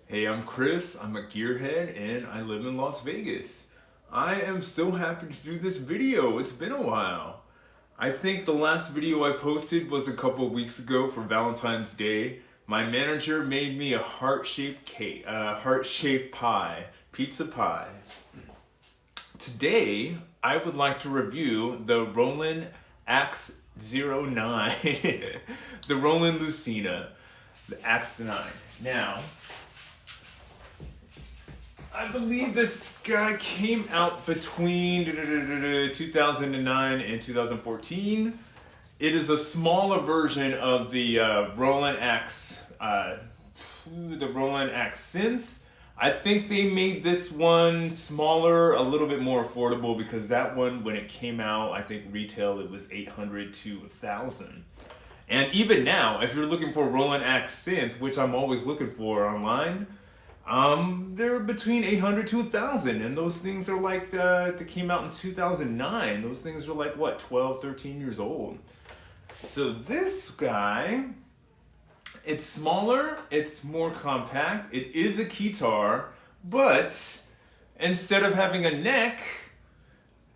Hey, I'm Chris, I'm a gearhead, and I live in Las Vegas. I am so happy to do this video, it's been a while. I think the last video I posted was a couple of weeks ago for Valentine's Day. My manager made me a heart-shaped cake, heart-shaped pie, pizza pie. Today, I would like to review the Roland AX-09, the Roland Lucina, the AX-09. Now, I believe this guy came out between 2009 and 2014. It is a smaller version of the Roland synth. I think they made this one smaller, a little bit more affordable, because that one, when it came out, I think retail it was $800 to $1,000. And even now, if you're looking for Roland synth, which I'm always looking for online, they're between $800 to $1,000, and those things are like, they came out in 2009. Those things are like, what, 12, 13 years old. So this guy, it's smaller, it's more compact, it is a keytar, but instead of having a neck,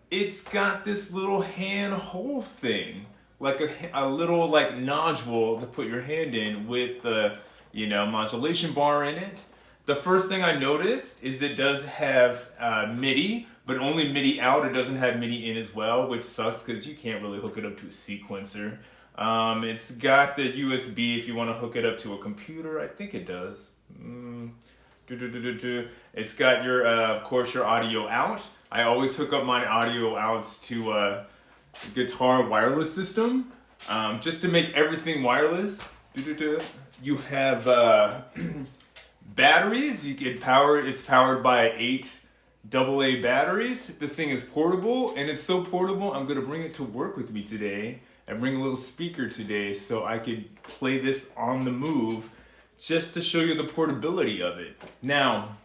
it's got this little hand hole thing, like a little like nodule to put your hand in with the, modulation bar in it. The first thing I noticed is it does have MIDI, but only MIDI out. It doesn't have MIDI in as well, which sucks because you can't really hook it up to a sequencer. It's got the USB if you want to hook it up to a computer. I think it does. It's got your, of course, your audio out. I always hook up my audio outs to a guitar wireless system, just to make everything wireless. You have batteries. You can power it. It's powered by 8 AA batteries. This thing is portable, and it's so portable, I'm gonna bring it to work with me today and bring a little speaker today so I could play this on the move, just to show you the portability of it. Now,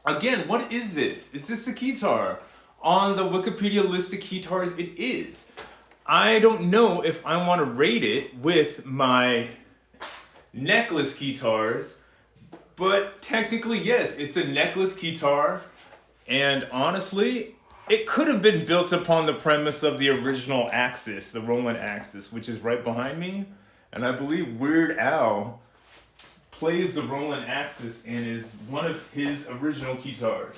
again, what is this? Is this a keytar? On the Wikipedia list of keytars, it is. I don't know if I want to rate it with my necklace keytars, but technically, yes, it's a necklace keytar, and honestly, it could have been built upon the premise of the original Axis, the Roland Axis, which is right behind me, and I believe Weird Al plays the Roland Axis and is one of his original keytars.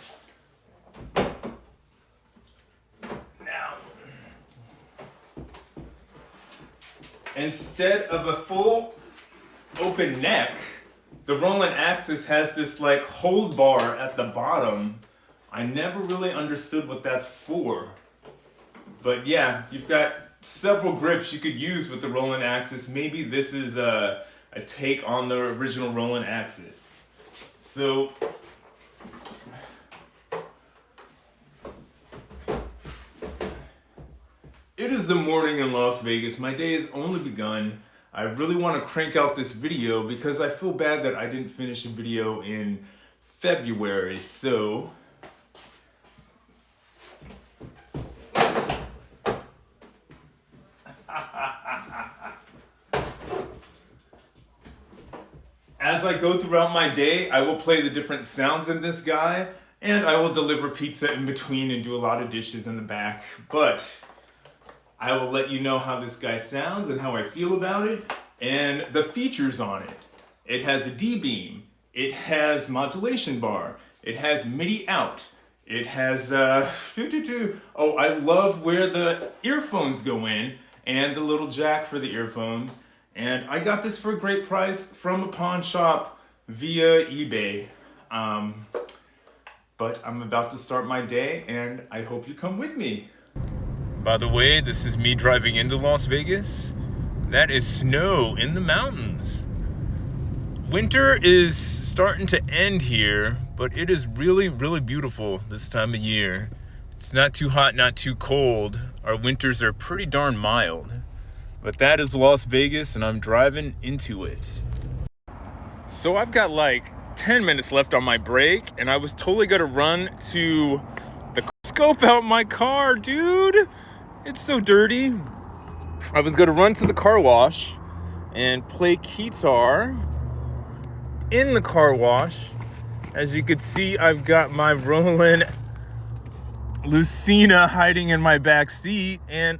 Now, instead of a full open neck, the Roland Axis has this like hold bar at the bottom. I never really understood what that's for. But yeah, you've got several grips you could use with the Roland Axis. Maybe this is a take on the original Roland Axis. So, it is the morning in Las Vegas. My day has only begun. I really want to crank out this video because I feel bad that I didn't finish the video in February. So, as I go throughout my day, I will play the different sounds in this guy, and I will deliver pizza in between and do a lot of dishes in the back. But I will let you know how this guy sounds and how I feel about it, and the features on it. It has a D-beam, it has modulation bar, it has MIDI out, it has, oh, I love where the earphones go in, and the little jack for the earphones. And I got this for a great price from a pawn shop via eBay. But I'm about to start my day, and I hope you come with me. By the way, this is me driving into Las Vegas. That is snow in the mountains. Winter is starting to end here, but it is really, really beautiful this time of year. It's not too hot, not too cold. Our winters are pretty darn mild. But that is Las Vegas, and I'm driving into it. So I've got like 10 minutes left on my break, and I was totally gonna run to the scope out my car, dude. It's so dirty. I was gonna run to the car wash and play keytar in the car wash As you can see, I've got my Roland Lucina hiding in my back seat, and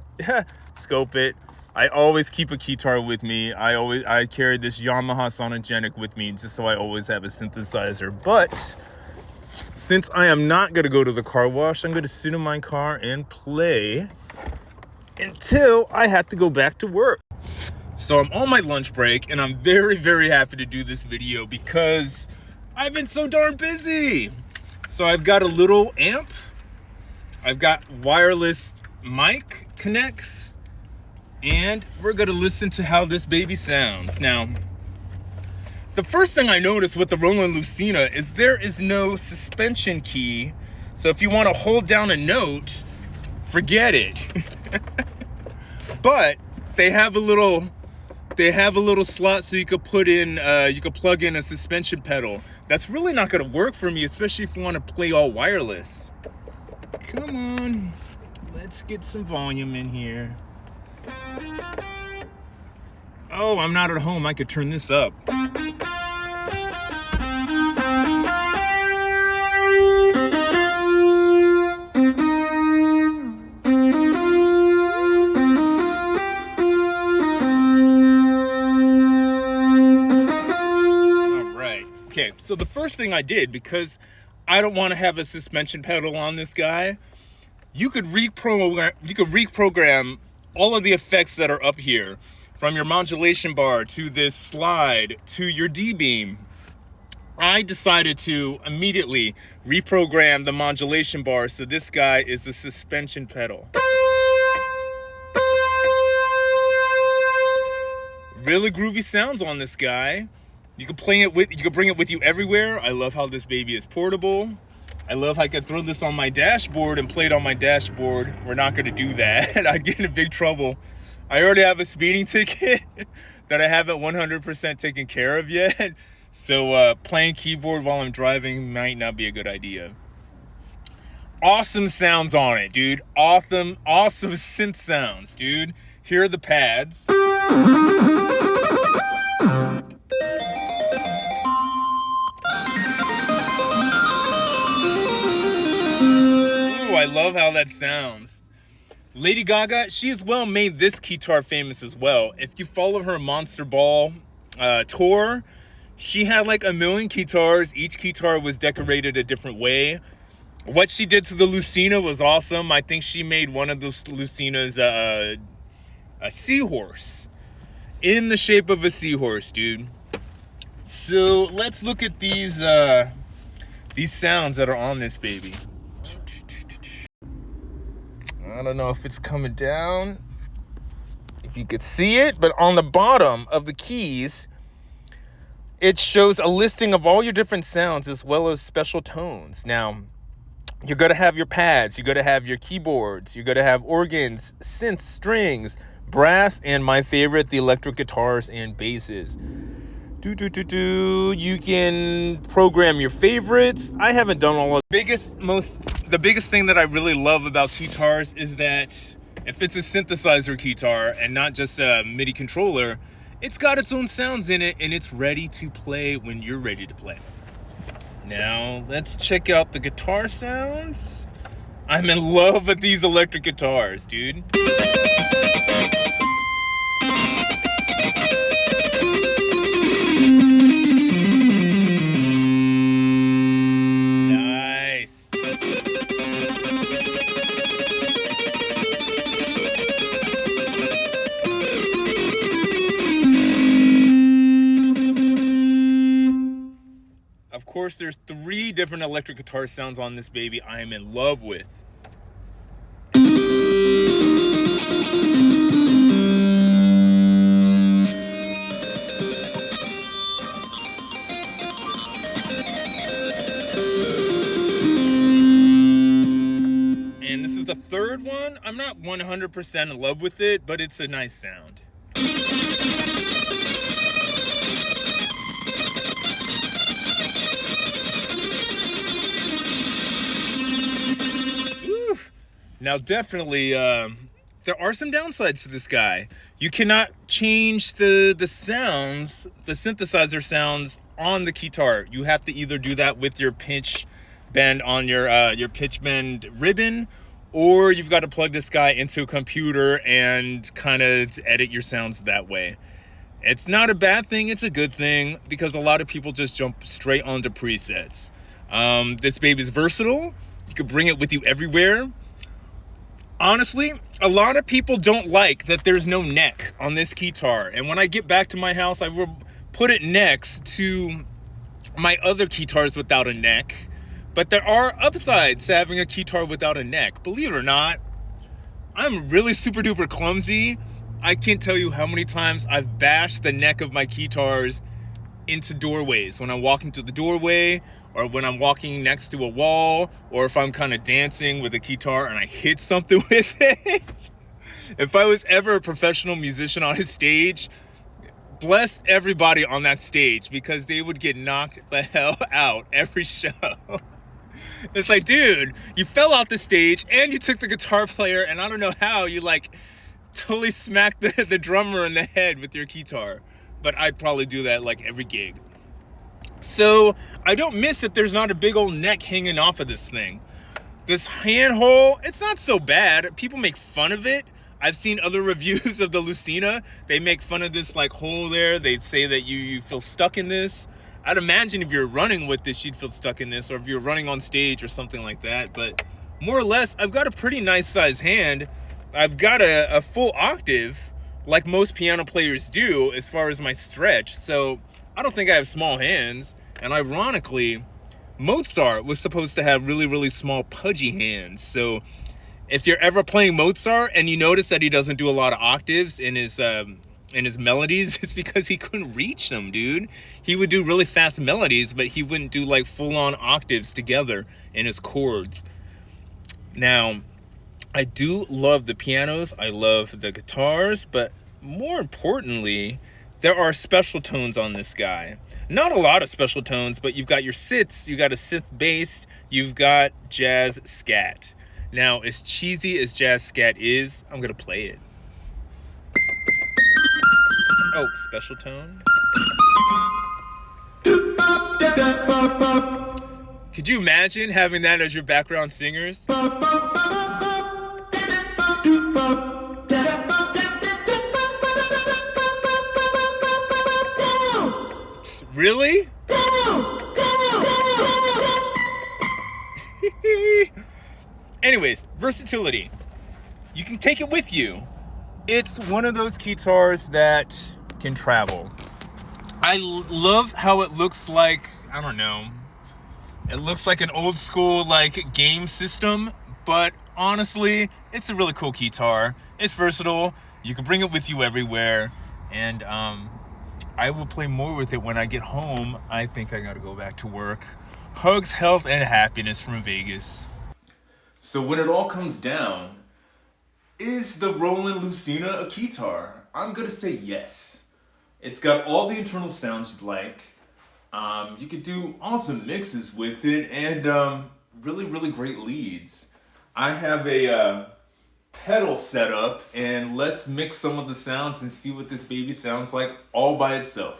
scope it. I always keep a keytar with me. I carry this Yamaha Sonogenic with me just so I always have a synthesizer. But since I am not going to go to the car wash, I'm going to sit in my car and play until I have to go back to work. So I'm on my lunch break, and I'm very, very happy to do this video because I've been so darn busy. So I've got a little amp. I've got wireless mic connects, and we're gonna listen to how this baby sounds. Now, the first thing I noticed with the Roland Lucina is there is no suspension key. So if you want to hold down a note, forget it. But they have a little slot so you could put in, you could plug in a suspension pedal. That's really not gonna work for me, especially if you want to play all wireless. Come on, let's get some volume in here. Oh, I'm not at home. I could turn this up. Okay, so the first thing I did, because I don't want to have a suspension pedal on this guy, you could reprogram all of the effects that are up here, from your modulation bar to this slide to your D-beam. I decided to immediately reprogram the modulation bar so this guy is the suspension pedal. Really groovy sounds on this guy. You can bring it with you everywhere. I love how this baby is portable. I love how I can throw this on my dashboard and play it on my dashboard. We're not gonna do that. I'd get in big trouble. I already have a speeding ticket that I haven't 100% taken care of yet. So playing keyboard while I'm driving might not be a good idea. Awesome sounds on it, dude. Awesome synth sounds, dude. Here are the pads. I love how that sounds. Lady Gaga, she as well made this keytar famous as well. If you follow her Monster Ball tour, she had like 1 million keytars. Each keytar was decorated a different way. What she did to the Lucina was awesome. I think she made one of those Lucinas a seahorse, in the shape of a seahorse, dude. So let's look at these sounds that are on this baby. I don't know if it's coming down, if you could see it, but on the bottom of the keys, it shows a listing of all your different sounds as well as special tones. Now, you're going to have your pads, you're going to have your keyboards, you're going to have organs, synths, strings, brass, and my favorite, the electric guitars and basses. You can program your favorites. I haven't done all of the biggest thing that I really love about keytars is that if it's a synthesizer keytar and not just a MIDI controller, it's got its own sounds in it and it's ready to play when you're ready to play. Now, let's check out the guitar sounds. I'm in love with these electric guitars, dude. Nice. Of course, there's 3 different electric guitar sounds on this baby I am in love with. And this is the 3rd one. I'm not 100% in love with it, but it's a nice sound. Now, definitely, there are some downsides to this guy. You cannot change the sounds, the synthesizer sounds on the keytar. You have to either do that with your pitch bend on your pitch bend ribbon, or you've got to plug this guy into a computer and kind of edit your sounds that way. It's not a bad thing, it's a good thing, because a lot of people just jump straight onto presets. This baby's versatile. You can bring it with you everywhere. Honestly, a lot of people don't like that there's no neck on this keytar. And when I get back to my house, I will put it next to my other keytars without a neck. But there are upsides to having a keytar without a neck. Believe it or not, I'm really super duper clumsy. I can't tell you how many times I've bashed the neck of my keytars into doorways. When I'm walking through the doorway, or when I'm walking next to a wall, or if I'm kind of dancing with a keytar and I hit something with it. If I was ever a professional musician on a stage, bless everybody on that stage, because they would get knocked the hell out every show. It's like, dude, you fell off the stage and you took the guitar player, and I don't know how you totally smacked the drummer in the head with your keytar. But I'd probably do that every gig. So I don't miss that there's not a big old neck hanging off of this thing. This handhole, it's not so bad. People make fun of it. I've seen other reviews of the Lucina. They make fun of this hole there. They say that you feel stuck in this. I'd imagine if you're running with this, you'd feel stuck in this, or if you're running on stage or something like that. But more or less, I've got a pretty nice size hand. I've got a full octave, like most piano players do, as far as my stretch. So I don't think I have small hands. And ironically, Mozart was supposed to have really, really small pudgy hands. So if you're ever playing Mozart and you notice that he doesn't do a lot of octaves in his melodies, it's because he couldn't reach them, dude. He would do really fast melodies, but he wouldn't do full-on octaves together in his chords. Now, I do love the pianos, I love the guitars, but more importantly, there are special tones on this guy. Not a lot of special tones, but you've got your sits, you've got a synth bass, you've got jazz scat. Now, as cheesy as jazz scat is, I'm gonna play it. Oh, special tone. Could you imagine having that as your background singers? Really? Anyways, versatility. You can take it with you. It's one of those keytars that can travel. I love how it looks like, I don't know, it looks like an old school game system, but honestly, it's a really cool keytar. It's versatile. You can bring it with you everywhere, and I will play more with it when I get home. I think I gotta go back to work. Hugs, health, and happiness from Vegas. So when it all comes down, is the Roland Lucina a keytar? I'm gonna say yes. It's got all the internal sounds you'd like. You could do awesome mixes with it, and really, really great leads. I have a pedal set up, and let's mix some of the sounds and see what this baby sounds like all by itself.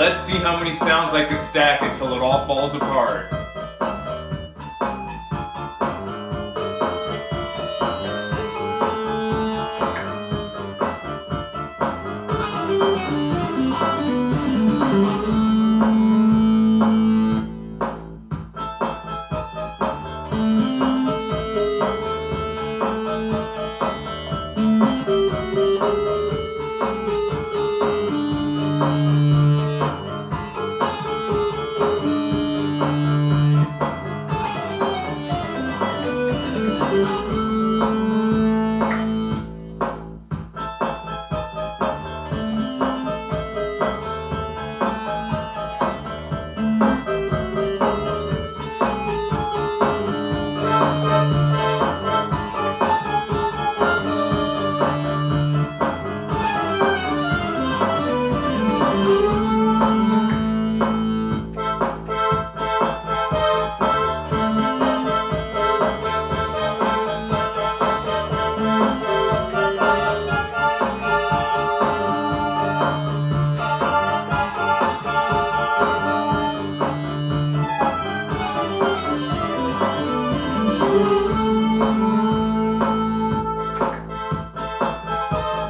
Let's see how many sounds I can stack until it all falls apart.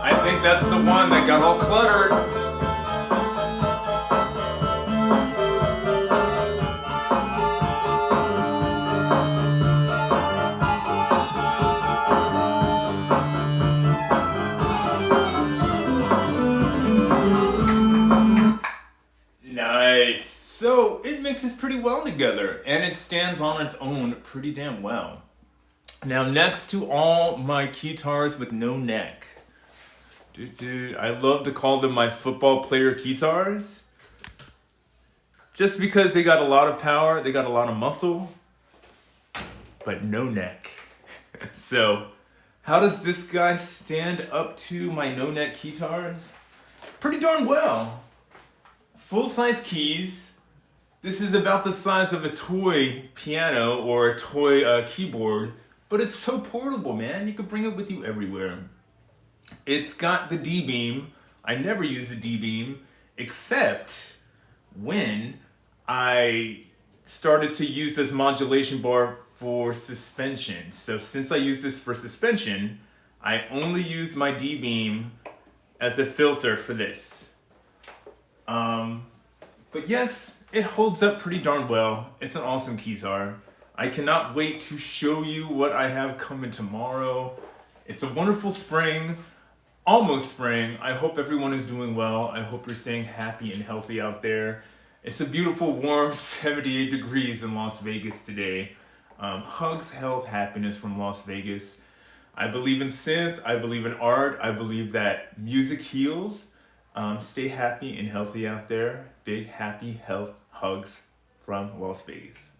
I think that's the one that got all cluttered. Nice. So it mixes pretty well together and it stands on its own pretty damn well. Now next to all my keytars with no neck. I love to call them my football player keytars. Just because they got a lot of power, they got a lot of muscle, but no neck. So how does this guy stand up to my no neck keytars? Pretty darn well. Full-size keys. This is about the size of a toy piano or a toy keyboard, but it's so portable, man. You can bring it with you everywhere. It's got the D-beam. I never use the D-beam except when I started to use this modulation bar for suspension. So since I use this for suspension, I only used my D-beam as a filter for this. But yes, it holds up pretty darn well. It's an awesome keytar. I cannot wait to show you what I have coming tomorrow. It's a wonderful spring, almost spring. I hope everyone is doing well. I hope you're staying happy and healthy out there. It's a beautiful, warm 78 degrees in Las Vegas today. Hugs, health, happiness from Las Vegas. I believe in synth. I believe in art. I believe that music heals. Stay happy and healthy out there. Big, happy, health hugs from Las Vegas.